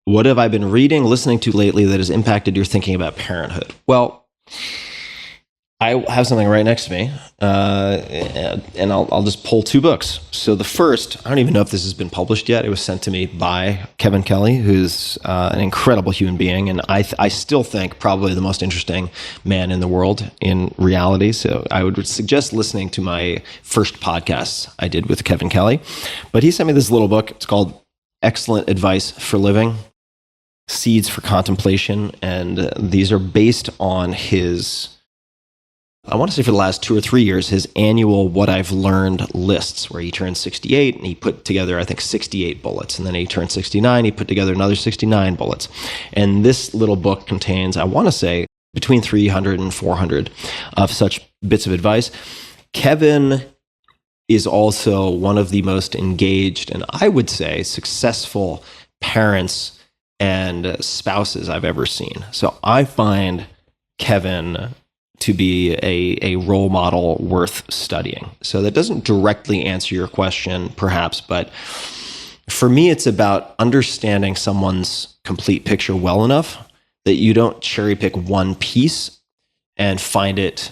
What have I been reading, listening to lately that has impacted your thinking about parenthood? Well, I have something right next to me, and I'll just pull two books. So the first, I don't even know if this has been published yet. It was sent to me by Kevin Kelly, who's an incredible human being, and I still think probably the most interesting man in the world in reality. So I would suggest listening to my first podcast I did with Kevin Kelly. But he sent me this little book. It's called Excellent Advice for Living, Seeds for Contemplation, and these are based on his, I want to say for the last 2 or 3 years, his annual What I've Learned lists, where he turned 68 and he put together, I think, 68 bullets. And then he turned 69, he put together another 69 bullets. And this little book contains, I want to say, between 300 and 400 of such bits of advice. Kevin is also one of the most engaged and, I would say, successful parents and spouses I've ever seen. So I find Kevin to be a role model worth studying. So that doesn't directly answer your question, perhaps, but for me, it's about understanding someone's complete picture well enough that you don't cherry pick one piece and find it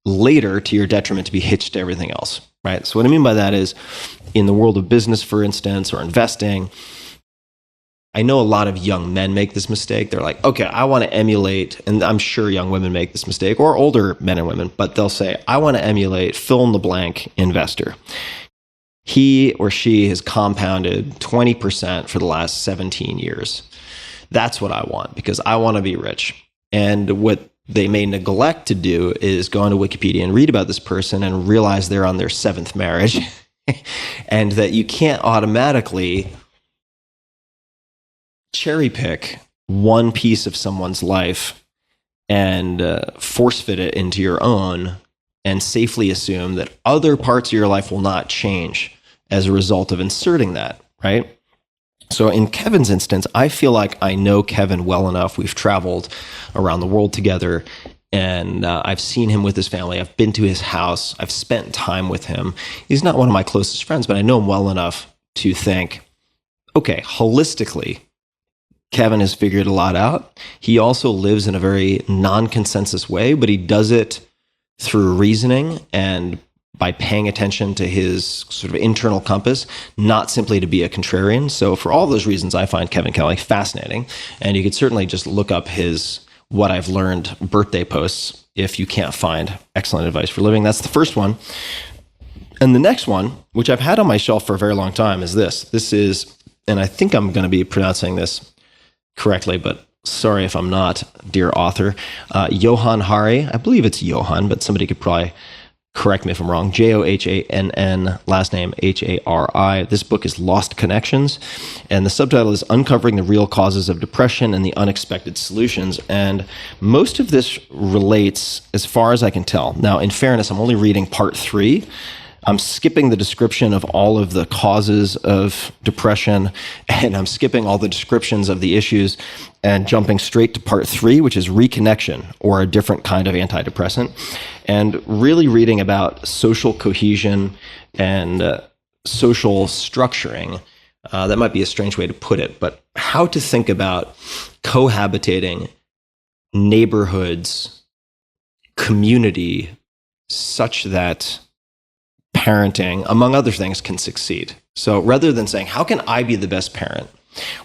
later to your detriment to be hitched to everything else, right? So what I mean by that is, in the world of business, for instance, or investing, I know a lot of young men make this mistake. They're like, okay, I want to emulate, and I'm sure young women make this mistake, or older men and women, but they'll say, I want to emulate fill in the blank investor. He or she has compounded 20% for the last 17 years. That's what I want, because I want to be rich. And what they may neglect to do is go onto Wikipedia and read about this person and realize they're on their 7th marriage, and that you can't automatically cherry pick one piece of someone's life and force fit it into your own and safely assume that other parts of your life will not change as a result of inserting that, right? So in Kevin's instance, I feel like I know Kevin well enough. We've traveled around the world together, and I've seen him with his family. I've been to his house. I've spent time with him. He's not one of my closest friends, but I know him well enough to think, okay, holistically, Kevin has figured a lot out. He also lives in a very non-consensus way, but he does it through reasoning and by paying attention to his sort of internal compass, not simply to be a contrarian. So for all those reasons, I find Kevin Kelly fascinating. And you could certainly just look up his What I've Learned birthday posts if you can't find Excellent Advice for Living. That's the first one. And the next one, which I've had on my shelf for a very long time, is this. This is, and I think I'm going to be pronouncing this correctly, but sorry if I'm not, dear author. Johann Hari, I believe it's Johann, but somebody could probably correct me if I'm wrong. Johann, last name Hari. This book is Lost Connections, and the subtitle is Uncovering the Real Causes of Depression and the Unexpected Solutions. And most of this relates, as far as I can tell. Now, in fairness, I'm only reading part 3. I'm skipping the description of all of the causes of depression, and I'm skipping all the descriptions of the issues and jumping straight to part 3, which is reconnection, or a different kind of antidepressant, and really reading about social cohesion and social structuring. That might be a strange way to put it, but how to think about cohabitating neighborhoods, community, such that parenting, among other things, can succeed. So rather than saying, how can I be the best parent?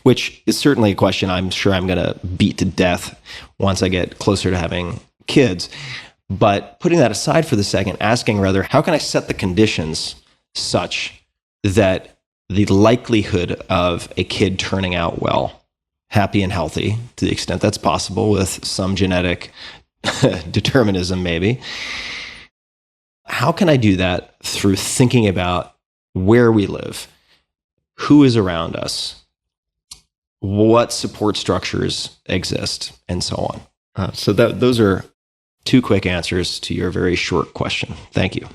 Which is certainly a question I'm sure I'm going to beat to death once I get closer to having kids. But putting that aside for the second, asking rather, how can I set the conditions such that the likelihood of a kid turning out well, happy and healthy, to the extent that's possible with some genetic determinism maybe, how can I do that through thinking about where we live, who is around us, what support structures exist, and so on? So those are 2 quick answers to your very short question. Thank you.